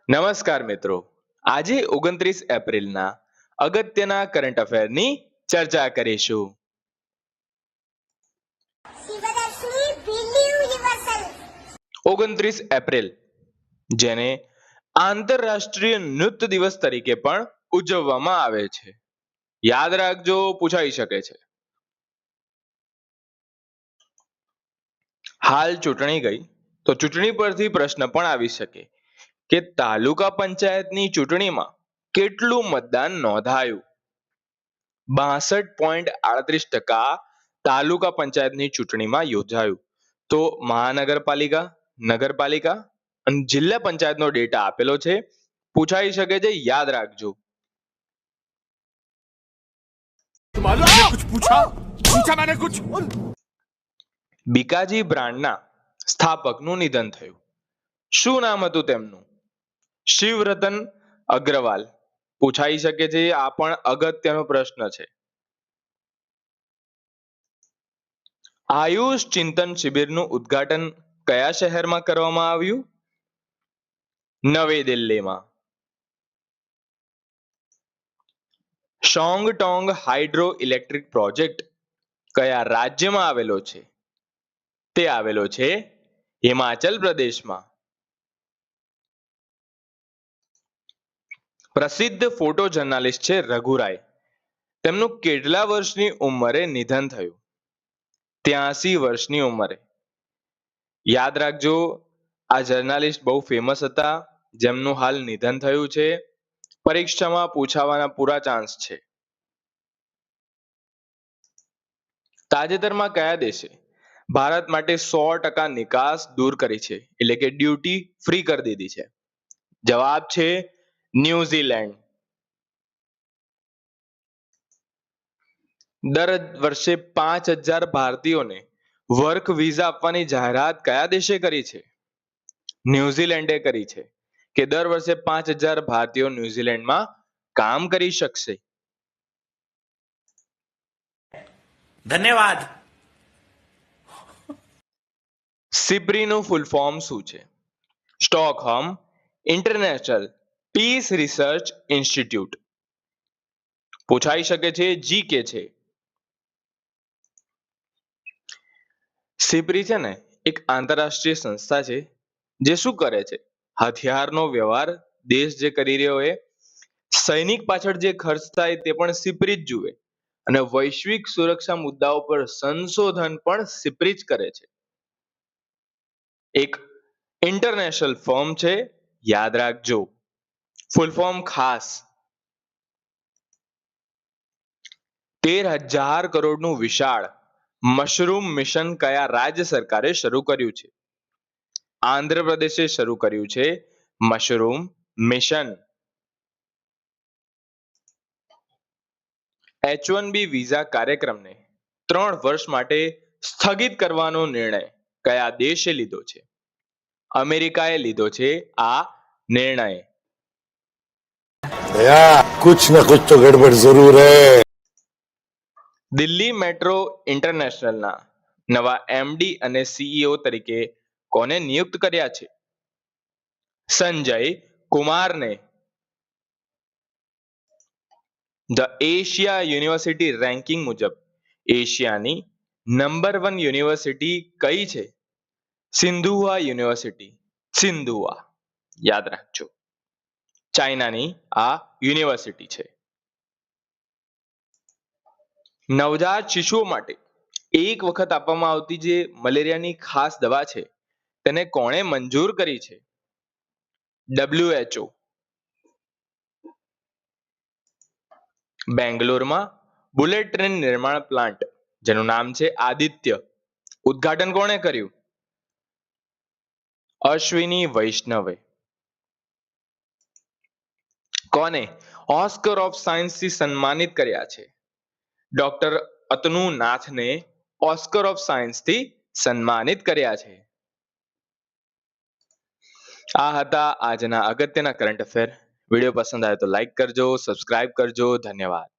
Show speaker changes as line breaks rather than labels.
નમસ્કાર મિત્રો. આજે 29 એપ્રિલના અગત્યના કરંટ અફેરની ચર્ચા કરીશું. 29 એપ્રિલ, જેને આંતરરાષ્ટ્રીય નૃત્ય દિવસ તરીકે પણ ઉજવવામાં આવે છે. યાદ રાખજો, પૂછાઈ શકે છે. હાલ ચૂંટણી ગઈ તો ચૂંટણી પરથી પ્રશ્ન પણ આવી શકે કે તાલુકા પંચાયતની ચૂંટણીમાં કેટલું મતદાન નોંધાયું. 62.38% તાલુકા પંચાયતની ચૂંટણીમાં યોજાયું. તો મહાનગરપાલિકા, નગરપાલિકા અને જિલ્લા પંચાયતનો ડેટા આપેલો છે. પૂછાઈ શકે છે, યાદ રાખજો. બીકાજી બ્રાન્ડના સ્થાપકનું નિધન થયું. શું નામ હતું તેમનું? શિવરતન અગ્રવાલ. પૂછાઈ શકે છે, આ પણ અગત્યનો પ્રશ્ન છે. આયુષ ચિંતન શિબિરનું ઉદ્ઘાટન કયા શહેરમાં કરવામાં આવ્યું? નવી દિલ્હીમાં. શોંગ ટોંગ હાઇડ્રો ઇલેક્ટ્રિક પ્રોજેક્ટ કયા રાજ્યમાં આવેલો છે? તે આવેલો છે હિમાચલ પ્રદેશમાં. પ્રસિદ્ધ ફોટો જર્નાલિસ્ટ છે રઘુરાય. તેમનું કેટલા વર્ષની ઉંમરે નિધન થયું? 83 વર્ષની ઉંમરે. યાદ રાખજો, આ જર્નાલિસ્ટ બહુ ફેમસ હતા, જેમનું હાલ નિધન થયું છે. પરીક્ષામાં પૂછાવાના પૂરા ચાન્સ છે. તાજેતરમાં કયા દેશે ભારત માટે 100% નિકાસ દૂર કરી છે, એટલે કે ડ્યુટી ફ્રી કરી દીધી છે? જવાબ છે ન્યુઝીલેન્ડ. દર વર્ષે 5,000 ભારતીયોને વર્ક વિઝા આપવાની જાહેરાત કયા દેશે કરી છે? ન્યુઝીલેન્ડે કરી છે કે દર વર્ષે 5,000 ભારતીયો ન્યુઝીલેન્ડમાં કામ કરી શકશે.
ધન્યવાદ.
સિપ્રીનું ફૂલ ફોર્મ શું છે? Stockholm International Peace Research Institute. પૂછાઈ શકે છે, જીકે છે. સિપ્રી છે ને એક આંતરરાષ્ટ્રીય સંસ્થા છે જે શું કરે છે? હથિયારનો વ્યવહાર દેશ જે કરી રહ્યો એ સૈનિક પાછળ જે ખર્ચ થાય તે પણ સિપ્રી જ જુએ, અને વૈશ્વિક સુરક્ષા મુદ્દાઓ પર સંશોધન પણ સિપ્રી જ કરે છે. એક ઇન્ટરનેશનલ ફર્મ છે, યાદ રાખજો. ફૂલ ફોર્મ ખાસ. 13,000 કરોડનું વિશાળ મશરૂમ મિશન કયા રાજ્ય સરકારે શરૂ કર્યું છે? આંધ્રપ્રદેશે શરૂ કર્યું છે મશરૂમ મિશન. H1B વિઝા કાર્યક્રમને 3 વર્ષ માટે સ્થગિત કરવાનો નિર્ણય કયા દેશે લીધો છે? અમેરિકાએ લીધો છે આ નિર્ણય.
कुछ न कुछ तो गड़बड़ जरूर है.
દિલ્હી મેટ્રો ઇન્ટરનેશનલના નવા એમડી અને સીઈઓ તરીકે કોને નિયુક્ત કર્યા છે? સંજય કુમારને. ધ એશિયા યુનિવર્સિટી રેન્કિંગ મુજબ એશિયાની નંબર 1 યુનિવર્સિટી કઈ છે? સિંધુઆ યુનિવર્સિટી. સિંધુઆ, યાદ રાખજો. ચાઇનાની આ યુનિવર્સિટી છે. નવજાત શિશુઓ માટે એક વખત આપવામાં આવતી જે મલેરિયાની ખાસ દવા છે તેને કોણે મંજૂર કરી છે? WHO. બેંગ્લોરમાં બુલેટ ટ્રેન નિર્માણ પ્લાન્ટ જેનું નામ છે આદિત્ય, ઉદ્ઘાટન કોણે કર્યું? અશ્વિની વૈષ્ણવે. કોને ઓસ્કર ઓફ સાયન્સ થી સન્માનિત કર્યા છે? ડોક્ટર અતનુ નાથને ઓસ્કર ઓફ સાયન્સ થી સન્માનિત કર્યા છે. આ હતા આજના અગત્યના કરંટ અફેર. વિડીયો પસંદ આવે તો લાઈક કરજો, સબસ્ક્રાઇબ કરજો. ધન્યવાદ.